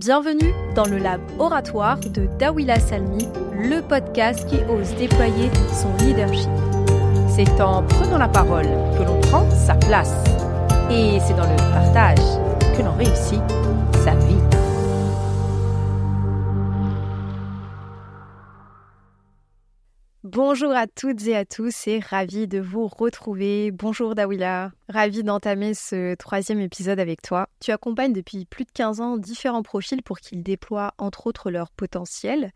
Bienvenue dans le lab oratoire de Dawila Salmi, le podcast qui ose déployer son leadership. C'est en prenant la parole que l'on prend sa place. Et c'est dans le partage que l'on réussit sa vie. Bonjour à toutes et à tous et ravie de vous retrouver. Bonjour Dawila, ravie d'entamer ce 3e épisode avec toi. Tu accompagnes depuis plus de 15 ans différents profils pour qu'ils déploient entre autres leur potentiel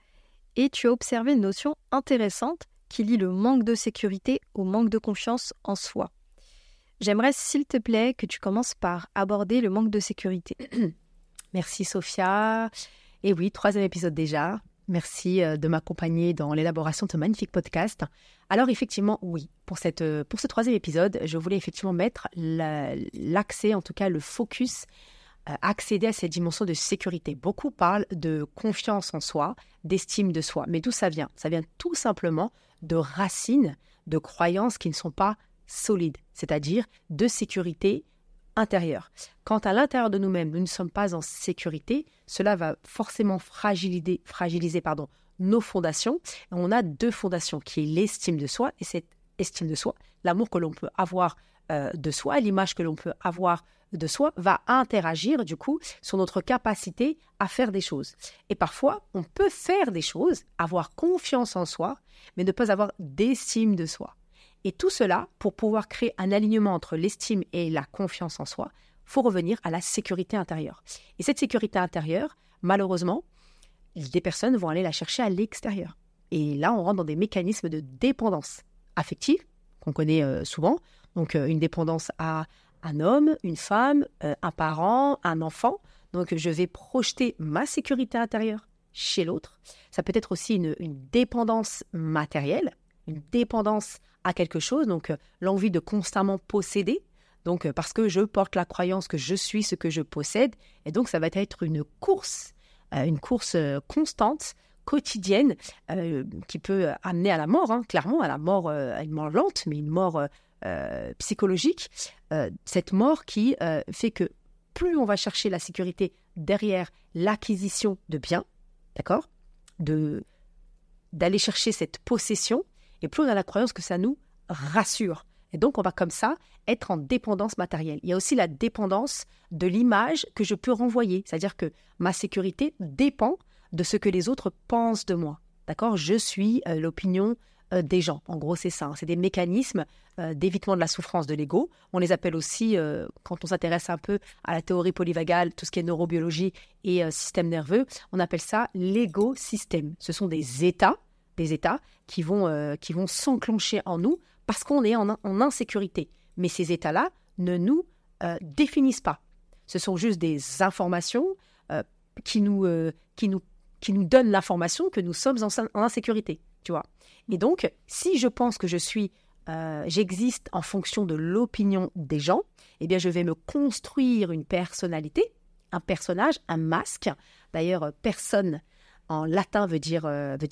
et tu as observé une notion intéressante qui lie le manque de sécurité au manque de confiance en soi. J'aimerais s'il te plaît que tu commences par aborder le manque de sécurité. Merci Sophia. Et oui, 3e épisode déjà. Merci de m'accompagner dans l'élaboration de ce magnifique podcast. Alors effectivement, oui, pour ce 3e épisode, je voulais effectivement mettre l'accès, en tout cas le focus, accéder à cette dimension de sécurité. Beaucoup parlent de confiance en soi, d'estime de soi. Mais d'où ça vient ? Ça vient tout simplement de racines, de croyances qui ne sont pas solides, c'est-à-dire de sécurité intérieure. Quand à l'intérieur de nous-mêmes, nous ne sommes pas en sécurité, cela va forcément fragiliser nos fondations. Et on a 2 fondations, qui est l'estime de soi, et cette estime de soi, l'amour que l'on peut avoir de soi, l'image que l'on peut avoir de soi, va interagir du coup sur notre capacité à faire des choses. Et parfois, on peut faire des choses, avoir confiance en soi, mais ne pas avoir d'estime de soi. Et tout cela, pour pouvoir créer un alignement entre l'estime et la confiance en soi, il faut revenir à la sécurité intérieure. Et cette sécurité intérieure, malheureusement, des personnes vont aller la chercher à l'extérieur. Et là, on rentre dans des mécanismes de dépendance affective, qu'on connaît souvent. Donc, une dépendance à un homme, une femme, un parent, un enfant. Donc, je vais projeter ma sécurité intérieure chez l'autre. Ça peut être aussi une dépendance matérielle, une dépendance à quelque chose, donc l'envie de constamment posséder, donc parce que je porte la croyance que je suis ce que je possède, et donc ça va être une course constante, quotidienne, qui peut amener à la mort, clairement, à une mort lente, mais une mort psychologique, cette mort qui fait que plus on va chercher la sécurité derrière l'acquisition de biens, d'accord, d'aller chercher cette possession, et plus on a la croyance que ça nous rassure. Et donc, on va comme ça être en dépendance matérielle. Il y a aussi la dépendance de l'image que je peux renvoyer. C'est-à-dire que ma sécurité dépend de ce que les autres pensent de moi. D'accord ? Je suis l'opinion des gens. En gros, c'est ça. C'est des mécanismes d'évitement de la souffrance de l'ego. On les appelle aussi, quand on s'intéresse un peu à la théorie polyvagale, tout ce qui est neurobiologie et système nerveux, on appelle ça l'égo-système. Ce sont des états qui vont s'enclencher en nous parce qu'on est en insécurité. Mais ces états-là ne nous définissent pas. Ce sont juste des informations qui nous donnent l'information que nous sommes en insécurité, tu vois. Et donc, si je pense que j'existe en fonction de l'opinion des gens, eh bien, je vais me construire une personnalité, un personnage, un masque. D'ailleurs, personne en latin veut dire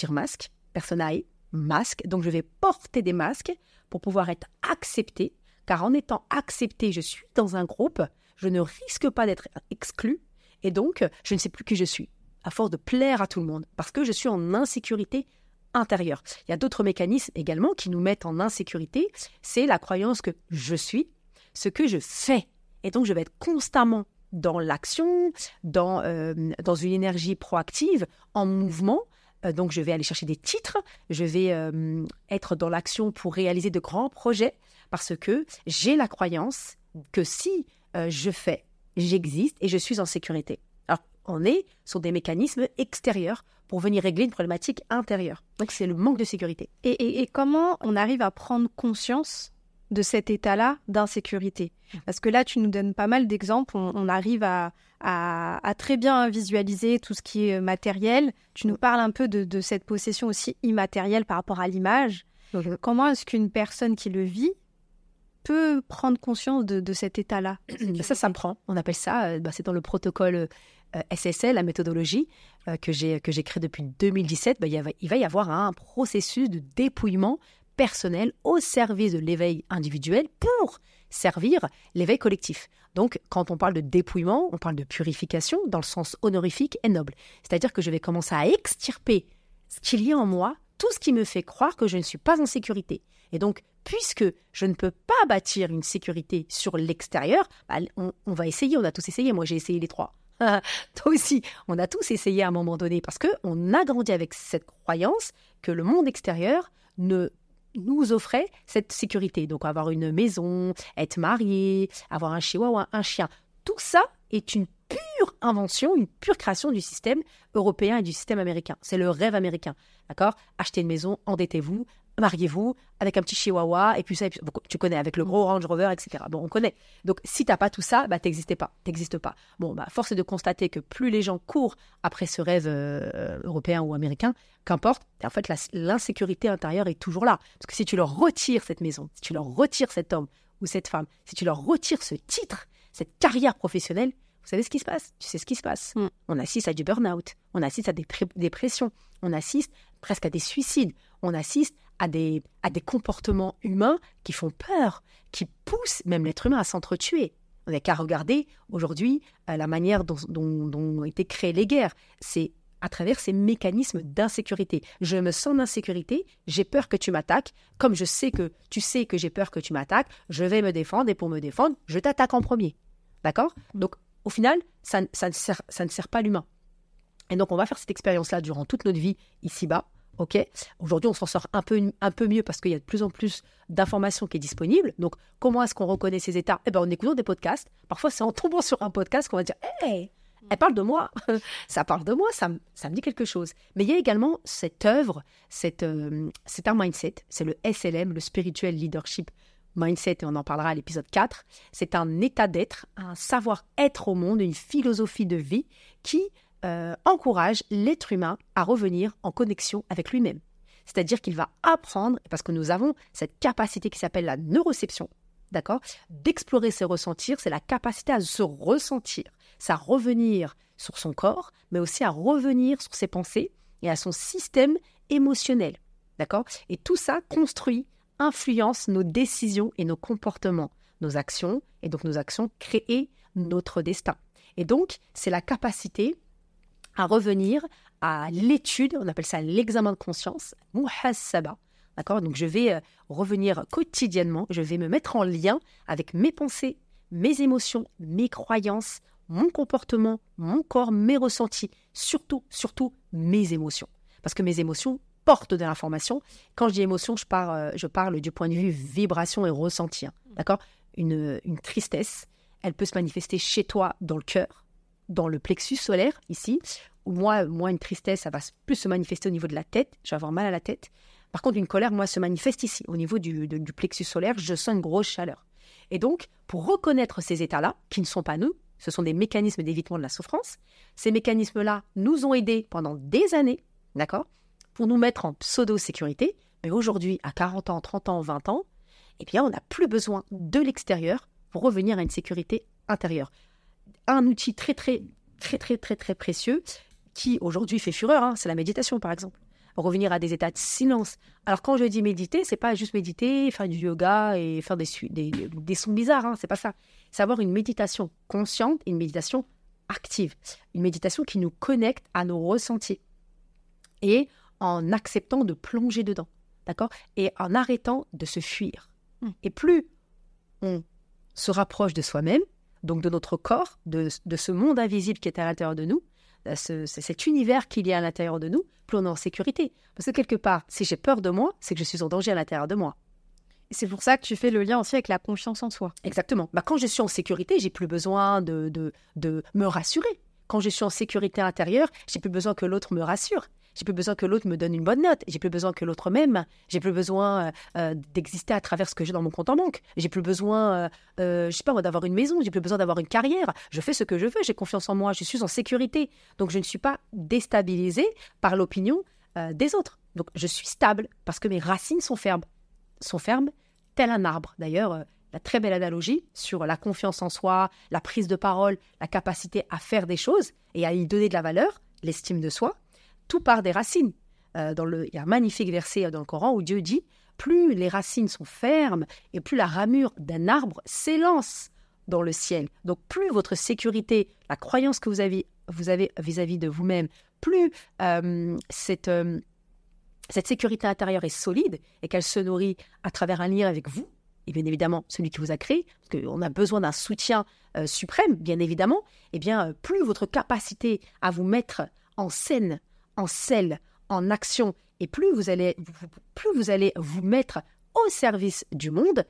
masque. Personae, masque. Donc, je vais porter des masques pour pouvoir être accepté. Car en étant accepté, je suis dans un groupe. Je ne risque pas d'être exclu. Et donc, je ne sais plus qui je suis. À force de plaire à tout le monde. Parce que je suis en insécurité intérieure. Il y a d'autres mécanismes également qui nous mettent en insécurité. C'est la croyance que je suis ce que je fais. Et donc, je vais être constamment dans l'action, dans une énergie proactive, en mouvement. Donc, je vais aller chercher des titres, je vais être dans l'action pour réaliser de grands projets parce que j'ai la croyance que si je fais, j'existe et je suis en sécurité. Alors, on est sur des mécanismes extérieurs pour venir régler une problématique intérieure. Donc, c'est le manque de sécurité. Et comment on arrive à prendre conscience de cet état-là d'insécurité? Parce que là, tu nous donnes pas mal d'exemples. On arrive à très bien visualiser tout ce qui est matériel. Tu nous parles un peu de cette possession aussi immatérielle par rapport à l'image. Comment est-ce qu'une personne qui le vit peut prendre conscience de cet état-là? Ça s'apprend. On appelle ça, c'est dans le protocole SSL, la méthodologie que j'ai créée depuis 2017. Il va y avoir un processus de dépouillement personnel au service de l'éveil individuel pour servir l'éveil collectif. Donc, quand on parle de dépouillement, on parle de purification dans le sens honorifique et noble. C'est-à-dire que je vais commencer à extirper ce qu'il y a en moi, tout ce qui me fait croire que je ne suis pas en sécurité. Et donc, puisque je ne peux pas bâtir une sécurité sur l'extérieur, on va essayer, on a tous essayé, moi j'ai essayé les 3. Toi aussi, on a tous essayé à un moment donné parce qu'on a grandi avec cette croyance que le monde extérieur ne nous offrait cette sécurité. Donc avoir une maison, être marié, avoir un chihuahua, un chien, tout ça est une pure invention, une pure création du système européen et du système américain. C'est le rêve américain, d'accord ? Achetez une maison, endettez-vous, mariez-vous avec un petit chihuahua, et puis ça, tu connais, avec le gros Range Rover, etc. Bon, on connaît. Donc, si t'as pas tout ça, t'existes pas. Bon, force est de constater que plus les gens courent après ce rêve européen ou américain, qu'importe, en fait, l'insécurité intérieure est toujours là. Parce que si tu leur retires cette maison, si tu leur retires cet homme ou cette femme, si tu leur retires ce titre, cette carrière professionnelle, vous savez ce qui se passe ? Tu sais ce qui se passe. On assiste à du burn-out, on assiste à des dépressions, on assiste presque à des suicides, on assiste à des comportements humains qui font peur, qui poussent même l'être humain à s'entretuer. On n'a qu'à regarder aujourd'hui la manière dont ont été créées les guerres. C'est à travers ces mécanismes d'insécurité. Je me sens d'insécurité, j'ai peur que tu m'attaques. Comme je sais que tu sais que j'ai peur que tu m'attaques, je vais me défendre et pour me défendre, je t'attaque en premier. D'accord ? Donc, au final, ça ne sert pas l'humain. Et donc, on va faire cette expérience-là durant toute notre vie ici-bas. Ok. Aujourd'hui, on s'en sort un peu mieux parce qu'il y a de plus en plus d'informations qui est disponible. Donc, comment est-ce qu'on reconnaît ces états ? En écoutant des podcasts. Parfois, c'est en tombant sur un podcast qu'on va dire « Hey, elle parle de moi !» Ça parle de moi, ça me dit quelque chose. Mais il y a également cette œuvre, c'est un mindset, c'est le SLM, le Spiritual Leadership Mindset, et on en parlera à l'épisode 4. C'est un état d'être, un savoir-être au monde, une philosophie de vie qui encourage l'être humain à revenir en connexion avec lui-même. C'est-à-dire qu'il va apprendre, parce que nous avons cette capacité qui s'appelle la neuroception, d'accord, d'explorer ses ressentir, c'est la capacité à se ressentir, c'est à revenir sur son corps, mais aussi à revenir sur ses pensées et à son système émotionnel, d'accord ? Et tout ça construit, influence nos décisions et nos comportements, nos actions, et donc nos actions créent notre destin. Et donc, c'est la capacité à revenir à l'étude, on appelle ça l'examen de conscience, muhasaba, d'accord ? Donc je vais revenir quotidiennement, je vais me mettre en lien avec mes pensées, mes émotions, mes croyances, mon comportement, mon corps, mes ressentis, surtout mes émotions. Parce que mes émotions portent de l'information. Quand je dis émotion, je parle du point de vue vibration et ressenti, d'accord ? Une tristesse, elle peut se manifester chez toi dans le cœur, dans le plexus solaire, ici, où moi, une tristesse, ça va plus se manifester au niveau de la tête, je vais avoir mal à la tête. Par contre, une colère, moi, se manifeste ici, au niveau du plexus solaire, je sens une grosse chaleur. Et donc, pour reconnaître ces états-là, qui ne sont pas nous, ce sont des mécanismes d'évitement de la souffrance, ces mécanismes-là nous ont aidés pendant des années, d'accord, pour nous mettre en pseudo-sécurité, mais aujourd'hui, à 40 ans, 30 ans, 20 ans, eh bien, on n'a plus besoin de l'extérieur pour revenir à une sécurité intérieure. Un outil très précieux qui aujourd'hui fait fureur, c'est la méditation par exemple. Revenir à des états de silence. Alors quand je dis méditer, c'est pas juste méditer, faire du yoga et faire des sons bizarres, c'est pas ça. C'est avoir une méditation consciente et une méditation active. Une méditation qui nous connecte à nos ressentis. Et en acceptant de plonger dedans, d'accord ? Et en arrêtant de se fuir. Et plus on se rapproche de soi-même, donc de notre corps, de ce monde invisible qui est à l'intérieur de nous, cet univers qu'il y a à l'intérieur de nous, plus on est en sécurité. Parce que quelque part, si j'ai peur de moi, c'est que je suis en danger à l'intérieur de moi. Et c'est pour ça que tu fais le lien aussi avec la confiance en soi. Exactement. Quand je suis en sécurité, j'ai plus besoin de me rassurer. Quand je suis en sécurité intérieure, j'ai plus besoin que l'autre me rassure. J'ai plus besoin que l'autre me donne une bonne note. J'ai plus besoin que l'autre m'aime. J'ai plus besoin d'exister à travers ce que j'ai dans mon compte en banque. J'ai plus besoin, d'avoir une maison. J'ai plus besoin d'avoir une carrière. Je fais ce que je veux. J'ai confiance en moi. Je suis en sécurité. Donc, je ne suis pas déstabilisée par l'opinion des autres. Donc, je suis stable parce que mes racines sont fermes. Sont fermes tel un arbre. D'ailleurs, la très belle analogie sur la confiance en soi, la prise de parole, la capacité à faire des choses et à y donner de la valeur, l'estime de soi. Tout part des racines. Il y a un magnifique verset dans le Coran où Dieu dit « plus les racines sont fermes et plus la ramure d'un arbre s'élance dans le ciel. Donc, plus votre sécurité, la croyance que vous avez vis-à-vis de vous-même, plus cette sécurité intérieure est solide et qu'elle se nourrit à travers un lien avec vous, et bien évidemment celui qui vous a créé, parce qu'on a besoin d'un soutien suprême, bien évidemment, et bien plus votre capacité à vous mettre en scène, en selle, en action, et plus vous allez vous mettre au service du monde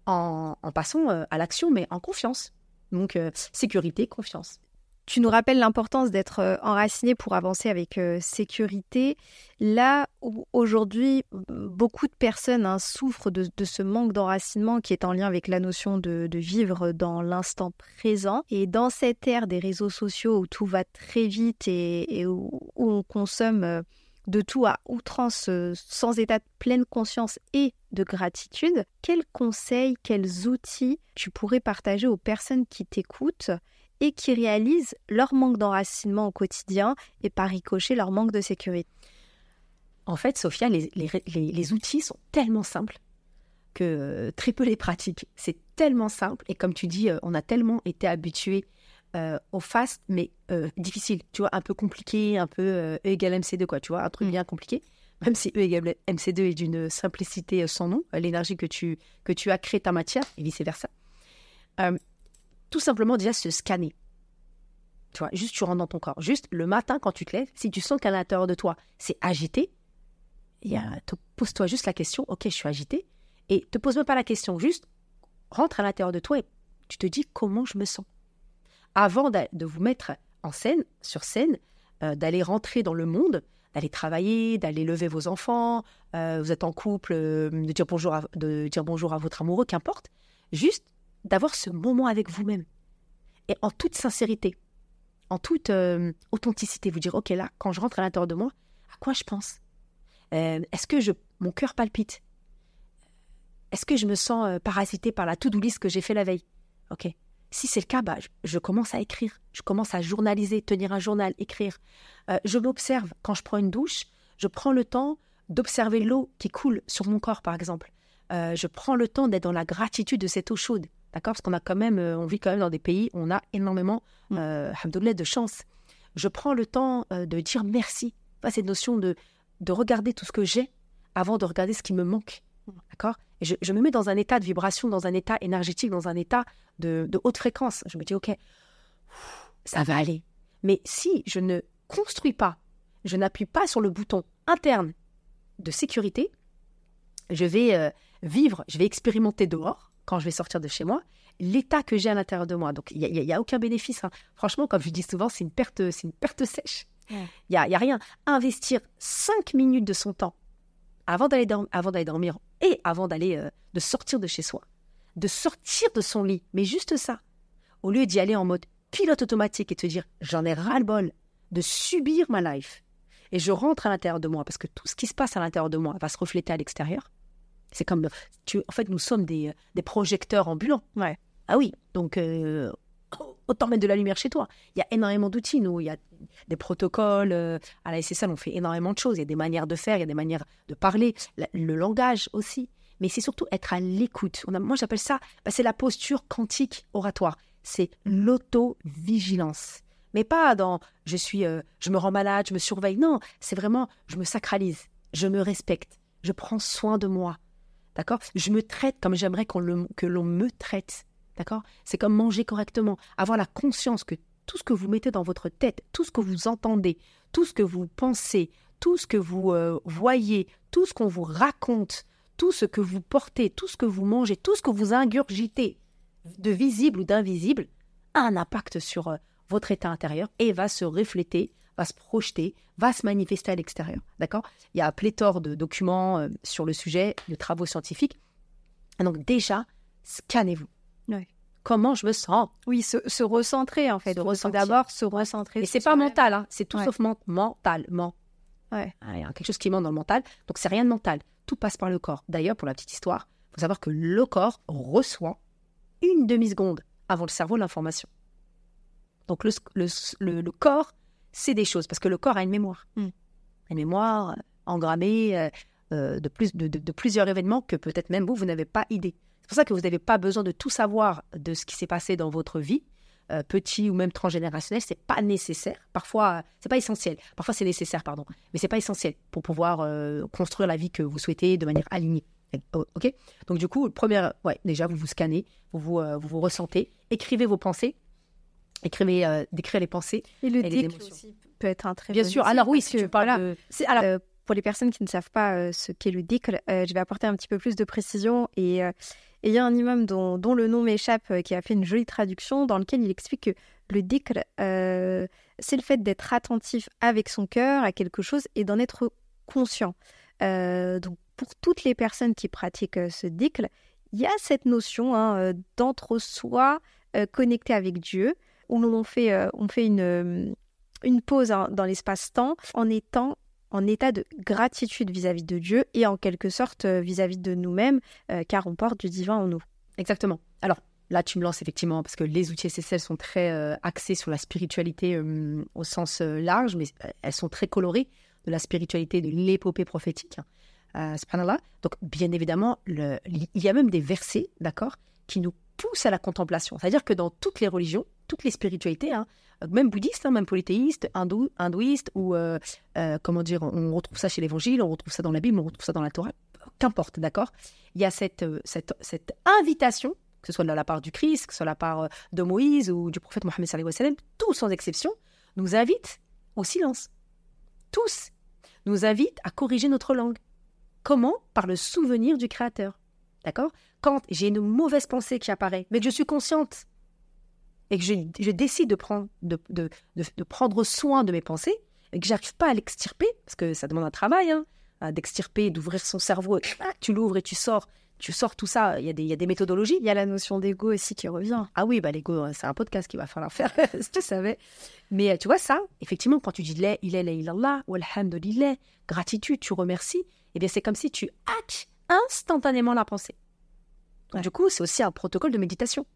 en passant à l'action, mais en confiance. Donc, sécurité, confiance. Tu nous rappelles l'importance d'être enraciné pour avancer avec sécurité. Là où aujourd'hui, beaucoup de personnes souffrent de ce manque d'enracinement qui est en lien avec la notion de vivre dans l'instant présent. Et dans cette ère des réseaux sociaux où tout va très vite et où on consomme de tout à outrance, sans état de pleine conscience et de gratitude, quels conseils, quels outils tu pourrais partager aux personnes qui t'écoutent et qui réalisent leur manque d'enracinement au quotidien et par ricochet leur manque de sécurité? En fait, Sophia, les outils sont tellement simples que très peu les pratiquent. C'est tellement simple et comme tu dis, on a tellement été habitués au fast, mais difficile, tu vois, un peu compliqué, un peu E égale MC2, quoi, tu vois, un truc bien compliqué. Même si E égale MC2 est d'une simplicité sans nom, l'énergie que tu as créé ta matière et vice-versa. Tout simplement déjà se scanner. Tu vois, juste tu rentres dans ton corps. Juste le matin quand tu te lèves, si tu sens qu'à l'intérieur de toi c'est agité, pose-toi juste la question, ok, je suis agité, et te pose même pas la question, juste rentre à l'intérieur de toi et tu te dis comment je me sens. Avant de vous mettre en scène, sur scène, d'aller rentrer dans le monde, d'aller travailler, d'aller lever vos enfants, vous êtes en couple, de dire bonjour à votre amoureux, qu'importe, juste d'avoir ce moment avec vous-même et en toute sincérité, en toute authenticité, vous dire ok, là, quand je rentre à l'intérieur de moi, à quoi je pense? Est-ce que mon cœur palpite? Est-ce que je me sens parasitée par la to-do list que j'ai fait la veille? Ok. Si c'est le cas, je commence à écrire, je commence à journaliser, tenir un journal, écrire. Je m'observe quand je prends une douche, je prends le temps d'observer l'eau qui coule sur mon corps, par exemple. Je prends le temps d'être dans la gratitude de cette eau chaude, d'accord? Parce qu'on a quand même, on vit quand même dans des pays où on a énormément, alhamdoulilah, de chance. Je prends le temps de dire merci. Enfin, cette notion de regarder tout ce que j'ai avant de regarder ce qui me manque, d'accord? Et je me mets dans un état de vibration, dans un état énergétique, dans un état de haute fréquence. Je me dis, ok, ça va aller. Mais si je ne construis pas, je n'appuie pas sur le bouton interne de sécurité, je vais vivre, je vais expérimenter dehors, quand je vais sortir de chez moi, l'état que j'ai à l'intérieur de moi. Donc, il n'y a aucun bénéfice. Hein. Franchement, comme je dis souvent, c'est une perte sèche. Il n'y a rien. Investir 5 minutes de son temps avant d'aller dormir et avant de sortir de chez soi, de sortir de son lit, mais juste ça, au lieu d'y aller en mode pilote automatique et te dire j'en ai ras-le-bol de subir ma life et je rentre à l'intérieur de moi parce que tout ce qui se passe à l'intérieur de moi va se refléter à l'extérieur. C'est comme, en fait, nous sommes des projecteurs ambulants. Ouais. Ah oui, donc autant mettre de la lumière chez toi. Il y a énormément d'outils, nous. Il y a des protocoles. À la SSL, on fait énormément de choses. Il y a des manières de faire, il y a des manières de parler, le langage aussi. Mais c'est surtout être à l'écoute. Moi, j'appelle ça, c'est la posture quantique oratoire. C'est l'auto-vigilance. Mais pas dans je me rends malade, je me surveille. Non, c'est vraiment, je me sacralise, je me respecte, je prends soin de moi. D'accord? Je me traite comme j'aimerais que l'on me traite. D'accord? C'est comme manger correctement. Avoir la conscience que tout ce que vous mettez dans votre tête, tout ce que vous entendez, tout ce que vous pensez, tout ce que vous voyez, tout ce qu'on vous raconte, tout ce que vous portez, tout ce que vous mangez, tout ce que vous ingurgitez, de visible ou d'invisible, a un impact sur votre état intérieur et va se refléter, va se projeter, va se manifester à l'extérieur. D'accord? Il y a pléthore de documents sur le sujet, de travaux scientifiques. Et donc déjà, scannez-vous. Ouais. Comment je me sens? Oui, se recentrer en fait. D'abord se recentrer. Et c'est pas mental, hein. C'est tout sauf mentalement. Ouais. Il y a quelque chose qui ment dans le mental, donc c'est rien de mental. Tout passe par le corps. D'ailleurs, pour la petite histoire, il faut savoir que le corps reçoit une demi-seconde avant le cerveau l'information. Donc le corps, c'est des choses, parce que le corps a une mémoire. Une mémoire engrammée de plusieurs événements que peut-être même vous n'avez pas idée. C'est pour ça que vous n'avez pas besoin de tout savoir de ce qui s'est passé dans votre vie, petit ou même transgénérationnel, c'est pas nécessaire. Parfois, c'est pas essentiel. Parfois, c'est nécessaire, pardon. Mais c'est pas essentiel pour pouvoir construire la vie que vous souhaitez de manière alignée. Ok ? Donc, du coup, déjà, vous vous scannez, vous ressentez, écrivez vos pensées, décrivez les pensées et les émotions. Aussi peut être un très bien bon sûr. outil, Alors oui, si tu parles de... pour les personnes qui ne savent pas ce qu'est le dhikr, je vais apporter un petit peu plus de précision. Et il y a un imam dont le nom m'échappe qui a fait une jolie traduction dans lequel il explique que le dhikr, c'est le fait d'être attentif avec son cœur à quelque chose et d'en être conscient. Donc, pour toutes les personnes qui pratiquent ce dhikr, il y a cette notion d'entre-soi connecté avec Dieu, où on fait une pause dans l'espace-temps en étant en état de gratitude vis-à-vis de Dieu et en quelque sorte vis-à-vis de nous-mêmes, car on porte du divin en nous. Exactement. Alors là, tu me lances effectivement, parce que les outils SSL sont très axés sur la spiritualité au sens large, mais elles sont très colorées de la spiritualité de l'épopée prophétique. Subhanallah. Donc, bien évidemment, il y a même des versets, d'accord, qui nous poussent à la contemplation. C'est-à-dire que dans toutes les religions, toutes les spiritualités, même bouddhistes, même polythéistes, hindouistes, ou on retrouve ça chez l'Évangile, on retrouve ça dans la Bible, on retrouve ça dans la Torah, qu'importe, d'accord. Il y a cette invitation, que ce soit de la part du Christ, que ce soit de la part de Moïse ou du prophète Mohammed sallallahu alayhi wa sallam, tous sans exception, nous invitent au silence. Tous nous invitent à corriger notre langue. Comment ? Par le souvenir du Créateur. D'accord ? Quand j'ai une mauvaise pensée qui apparaît, mais que je suis consciente et que je décide de prendre soin de mes pensées et que je n'arrive pas à l'extirper, parce que ça demande un travail, d'extirper, d'ouvrir son cerveau, tu l'ouvres et tu sors tout ça, il y a des méthodologies. Il y a la notion d'ego aussi qui revient. Ah oui, l'ego, c'est un podcast qu'il va falloir faire, si tu savais. Mais tu vois ça, effectivement, quand tu dis la ilaha illallah, walhamdulillah, gratitude, tu remercies, eh bien c'est comme si tu hackes instantanément la pensée. Donc, du coup, c'est aussi un protocole de méditation.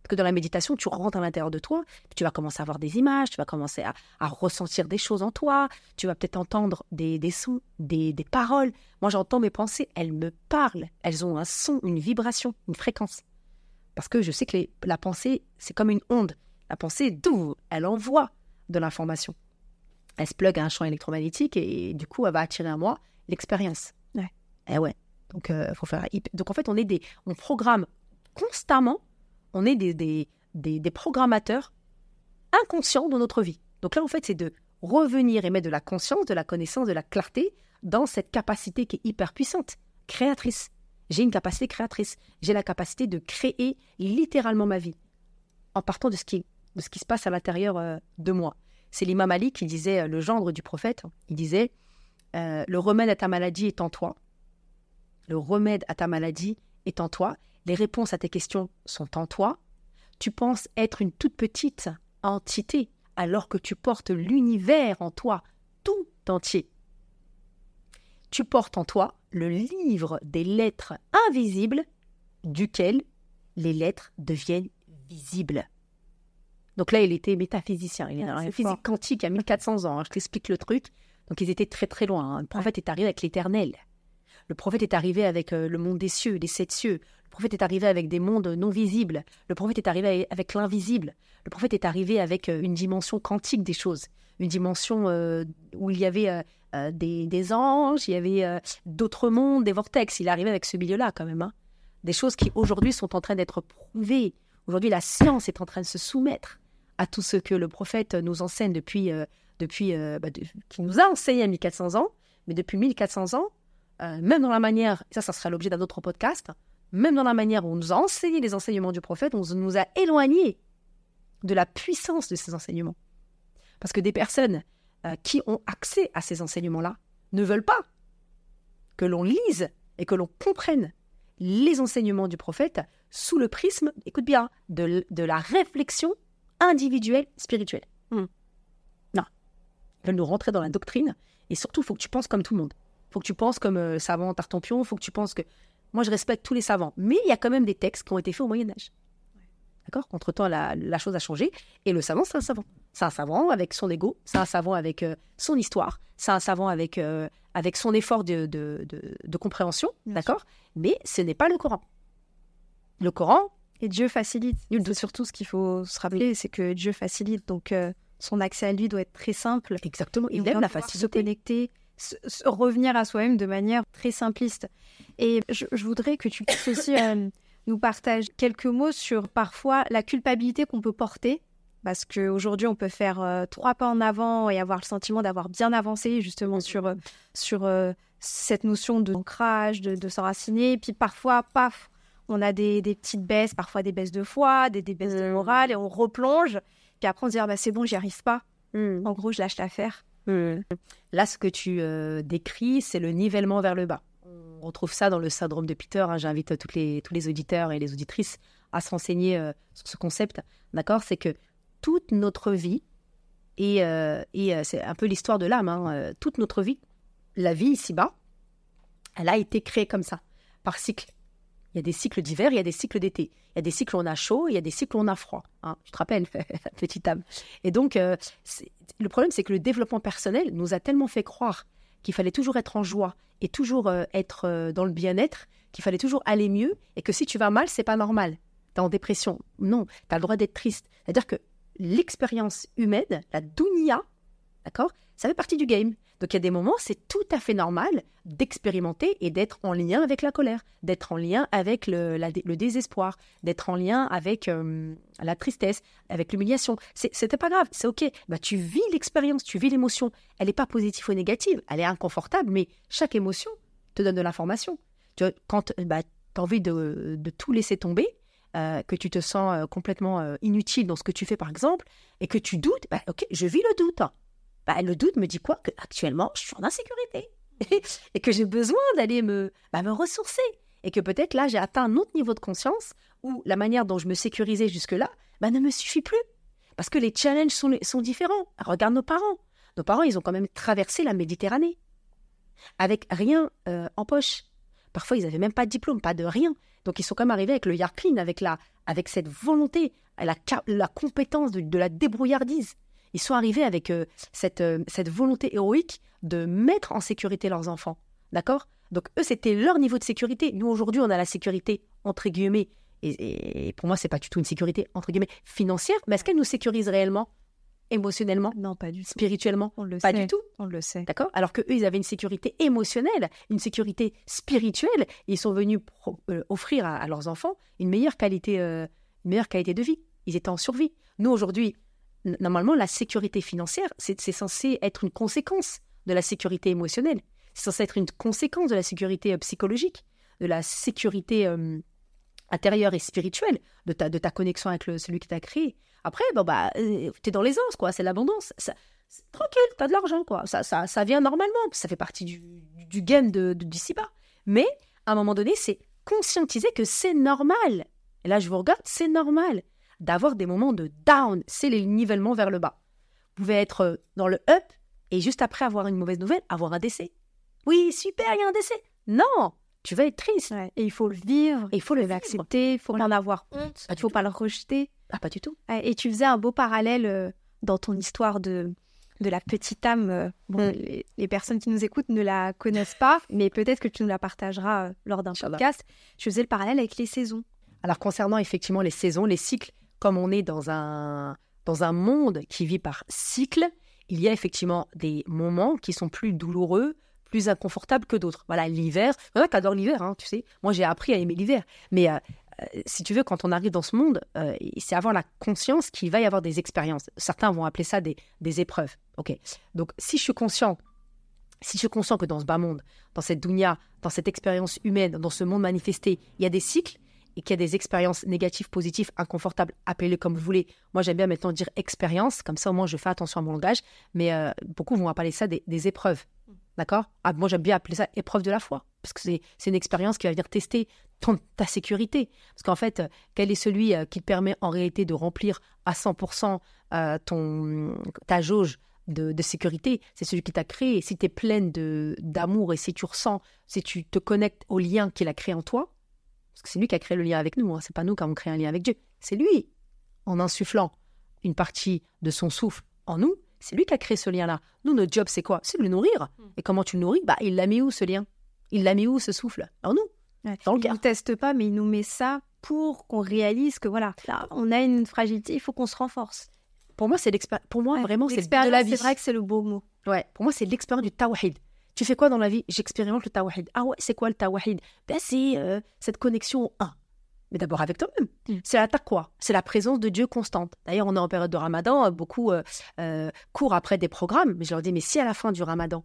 Parce que dans la méditation, tu rentres à l'intérieur de toi, tu vas commencer à voir des images, tu vas commencer à ressentir des choses en toi, tu vas peut-être entendre des sons, des paroles. Moi, j'entends mes pensées, elles me parlent, elles ont un son, une vibration, une fréquence. Parce que je sais que la pensée, c'est comme une onde. La pensée, d'où elle envoie de l'information. Elle se plug à un champ électromagnétique et du coup, elle va attirer à moi l'expérience. Ouais. Eh ouais. Donc, faut faire. Donc, en fait, on programme constamment. On est des programmateurs inconscients dans notre vie. Donc là, en fait, c'est de revenir et mettre de la conscience, de la connaissance, de la clarté dans cette capacité qui est hyper puissante, créatrice. J'ai une capacité créatrice. J'ai la capacité de créer littéralement ma vie en partant de ce qui se passe à l'intérieur de moi. C'est l'imam Ali qui disait, le gendre du prophète, il disait « Le remède à ta maladie est en toi. Le remède à ta maladie est en toi. Les réponses à tes questions sont en toi. Tu penses être une toute petite entité alors que tu portes l'univers en toi, tout entier. Tu portes en toi le livre des lettres invisibles duquel les lettres deviennent visibles. » Donc là, il était métaphysicien. Il est dans la physique quantique à 1400 ans. Je t'explique le truc. Donc ils étaient très très loin. Le prophète est arrivé avec l'éternel. Le prophète est arrivé avec le monde des cieux, des 7 cieux. Le prophète est arrivé avec des mondes non visibles. Le prophète est arrivé avec l'invisible. Le prophète est arrivé avec une dimension quantique des choses. Une dimension où il y avait des anges, il y avait d'autres mondes, des vortex. Il est arrivé avec ce milieu-là quand même. Des choses qui aujourd'hui sont en train d'être prouvées. Aujourd'hui, la science est en train de se soumettre à tout ce que le prophète nous enseigne qui nous a enseigné à 1400 ans. Mais depuis 1400 ans, même dans la manière, ça sera l'objet d'un autre podcast, même dans la manière où on nous a enseigné les enseignements du prophète, on nous a éloignés de la puissance de ces enseignements. Parce que des personnes qui ont accès à ces enseignements-là ne veulent pas que l'on lise et que l'on comprenne les enseignements du prophète sous le prisme, écoute bien, de la réflexion individuelle spirituelle. Non. Ils veulent nous rentrer dans la doctrine et surtout, il faut que tu penses comme tout le monde. Il faut que tu penses comme savant Tartampion, il faut que tu penses que... Moi, je respecte tous les savants, mais il y a quand même des textes qui ont été faits au Moyen-Âge. D'accord ? Entre-temps, la chose a changé, et le savant, c'est un savant. C'est un savant avec son ego, c'est un savant avec son histoire, c'est un savant avec son effort de compréhension, d'accord ? Mais ce n'est pas le Coran. Le Coran... Et Dieu facilite. C'est surtout ce qu'il faut se rappeler, c'est que Dieu facilite. Donc, son accès à lui doit être très simple. Exactement, il aime la facilité. Se connecter, revenir à soi-même de manière très simpliste. Et je voudrais que tu puisses aussi nous partager quelques mots sur parfois la culpabilité qu'on peut porter. Parce qu'aujourd'hui, on peut faire 3 pas en avant et avoir le sentiment d'avoir bien avancé justement sur cette notion d'ancrage, de s'enraciner. Et puis parfois, paf, on a des petites baisses, parfois des baisses de foi, des baisses de morale, et on replonge. Puis après, on se dit, c'est bon, j'y arrive pas. En gros, je lâche l'affaire. Là, ce que tu décris, c'est le nivellement vers le bas. On retrouve ça dans le syndrome de Peter. J'invite tous les auditeurs et les auditrices à se renseigner sur ce concept. D'accord ? C'est que toute notre vie, et c'est un peu l'histoire de l'âme, toute notre vie, la vie ici-bas, elle a été créée comme ça, par cycle. Il y a des cycles d'hiver, il y a des cycles d'été. Il y a des cycles où on a chaud, il y a des cycles où on a froid. Tu te rappelles, petite âme. Et donc, le problème, c'est que le développement personnel nous a tellement fait croire qu'il fallait toujours être en joie et toujours être dans le bien-être, qu'il fallait toujours aller mieux, et que si tu vas mal, c'est pas normal. Tu es en dépression. Non, tu as le droit d'être triste. C'est-à-dire que l'expérience humaine, la dunya, d'accord, ça fait partie du game. Donc il y a des moments, c'est tout à fait normal d'expérimenter et d'être en lien avec la colère, d'être en lien avec le désespoir, d'être en lien avec la tristesse, avec l'humiliation. C'était pas grave, c'est ok. Tu vis l'expérience, tu vis l'émotion. Elle n'est pas positive ou négative, elle est inconfortable, mais chaque émotion te donne de l'information. Tu vois, quand tu as envie de tout laisser tomber, que tu te sens complètement inutile dans ce que tu fais par exemple, et que tu doutes, ok, je vis le doute. Le doute me dit quoi ? Qu'actuellement, je suis en insécurité et que j'ai besoin d'aller me ressourcer. Et que peut-être là, j'ai atteint un autre niveau de conscience où la manière dont je me sécurisais jusque-là ne me suffit plus. Parce que les challenges sont différents. Regarde nos parents. Nos parents, ils ont quand même traversé la Méditerranée avec rien en poche. Parfois, ils n'avaient même pas de diplôme, pas de rien. Donc, ils sont quand même arrivés avec le Yarklin, avec cette volonté, la compétence de la débrouillardise. Ils sont arrivés avec cette volonté héroïque de mettre en sécurité leurs enfants. D'accord ? Donc, eux, c'était leur niveau de sécurité. Nous, aujourd'hui, on a la sécurité, entre guillemets, et pour moi, ce n'est pas du tout une sécurité, entre guillemets, financière, mais est-ce qu'elle nous sécurise réellement ? Émotionnellement ? Non, pas du tout. Spirituellement ? On le pas sait. du tout. On le sait. D'accord ? Alors qu'eux, ils avaient une sécurité émotionnelle, une sécurité spirituelle. Et ils sont venus offrir à leurs enfants une meilleure qualité de vie. Ils étaient en survie. Nous, aujourd'hui, normalement, la sécurité financière, c'est censé être une conséquence de la sécurité émotionnelle. C'est censé être une conséquence de la sécurité psychologique, de la sécurité intérieure et spirituelle, de ta connexion avec celui qui t'a créé. Après, t'es dans l'aisance, quoi. C'est l'abondance. Tranquille, t'as de l'argent, quoi. Ça vient normalement. Ça fait partie du game d'ici-bas. Mais, à un moment donné, c'est conscientiser que c'est normal. Et là, je vous regarde, c'est normal d'avoir des moments de down. C'est les nivellements vers le bas. Vous pouvez être dans le up et juste après avoir une mauvaise nouvelle, avoir un décès. Oui, super, il y a un décès. Non, tu vas être triste. Ouais, et il faut le vivre. Et il faut l'accepter. Il faut pas en avoir honte. Il ne faut pas le rejeter. Ah, pas du tout. Et tu faisais un beau parallèle dans ton histoire de la petite âme. Les personnes qui nous écoutent ne la connaissent pas, mais peut-être que tu nous la partageras lors d'un podcast. Je faisais le parallèle avec les saisons. Alors, concernant effectivement les saisons, les cycles, comme on est dans un monde qui vit par cycle, il y a effectivement des moments qui sont plus douloureux, plus inconfortables que d'autres. Voilà, l'hiver. Ouais, t'adores l'hiver, hein, tu sais. Moi, j'ai appris à aimer l'hiver. Mais si tu veux, quand on arrive dans ce monde, c'est avoir la conscience qu'il va y avoir des expériences. Certains vont appeler ça des épreuves. Ok. Donc, si je suis conscient que dans ce bas monde, dans cette dunya, dans cette expérience humaine, dans ce monde manifesté, il y a des cycles, et qu'il y a des expériences négatives, positives, inconfortables, appelez-les comme vous voulez. Moi, j'aime bien maintenant dire expérience, comme ça au moins je fais attention à mon langage, mais beaucoup vont appeler ça des épreuves, d'accord ? Moi, j'aime bien appeler ça épreuve de la foi, parce que c'est une expérience qui va venir tester ta sécurité. Parce qu'en fait, quel est celui qui te permet en réalité de remplir à 100% ta jauge de sécurité ? C'est celui qui t'a créé. Si tu es pleine d'amour et si tu ressens, si tu te connectes au lien qu'il a créé en toi, parce que c'est lui qui a créé le lien avec nous, hein. C'est pas nous qui avons créé un lien avec Dieu. C'est lui, en insufflant une partie de son souffle en nous, c'est lui qui a créé ce lien-là. Nous, notre job, c'est quoi? C'est de le nourrir. Et comment tu le nourris? Il l'a mis où, ce lien? Il l'a mis où, ce souffle? En nous, dans le cœur. Il ne teste pas, mais il nous met ça pour qu'on réalise que voilà, là, on a une fragilité, il faut qu'on se renforce. Pour moi, vraiment, c'est de la vie. C'est vrai que c'est le beau mot. Ouais, pour moi, c'est l'expérience du tawhid. Tu fais quoi dans la vie? J'expérimente le tawhid. Ah ouais, c'est quoi le tawhid? C'est cette connexion au un. Mais d'abord avec toi-même. C'est la taqwa, c'est la présence de Dieu constante. D'ailleurs, on est en période de Ramadan, beaucoup courent après des programmes. Mais je leur dis, mais si à la fin du Ramadan,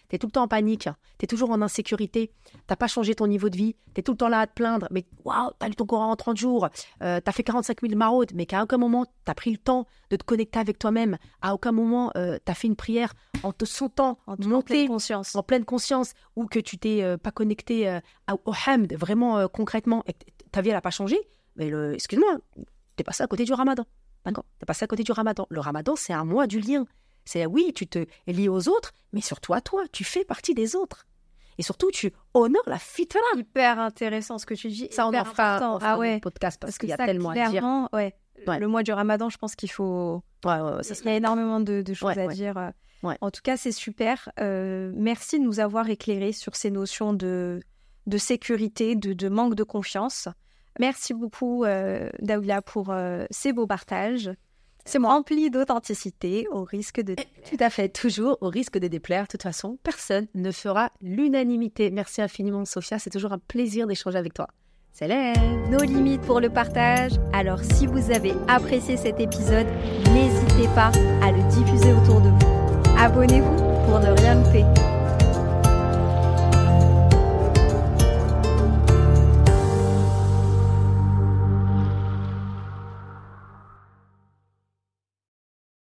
tu es tout le temps en panique, tu es toujours en insécurité, tu n'as pas changé ton niveau de vie, tu es tout le temps là à te plaindre, mais waouh, tu as lu ton Coran en 30 jours, tu as fait 45 000 maraudes, mais qu'à aucun moment, tu as pris le temps de te connecter avec toi-même, à aucun moment, tu as fait une prière en te sentant monter en pleine conscience, ou que tu t'es pas connecté au hamd, vraiment concrètement, et ta vie, elle n'a pas changé, mais excuse-moi, tu es passé à côté du Ramadan. D'accord ? Tu es passé à côté du Ramadan. Le Ramadan, c'est un mois du lien. C'est oui, tu te lies aux autres, mais surtout à toi, tu fais partie des autres. Et surtout, tu honores la fitra. Hyper intéressant ce que tu dis. Ça, on en fera un podcast parce qu'il y a tellement à dire. Ouais. Le mois du Ramadan, je pense qu'il faut... il y a énormément de choses à dire. En tout cas, c'est super. Merci de nous avoir éclairés sur ces notions de sécurité, de manque de confiance. Merci beaucoup, Daouila, pour ces beaux partages. C'est rempli d'authenticité, au risque de déplaire. Tout à fait, toujours au risque de déplaire. De toute façon, personne ne fera l'unanimité. Merci infiniment, Sophia. C'est toujours un plaisir d'échanger avec toi. Salam. Nos limites pour le partage. Alors, si vous avez apprécié cet épisode, n'hésitez pas à le diffuser autour de vous. Abonnez-vous pour ne rien louper.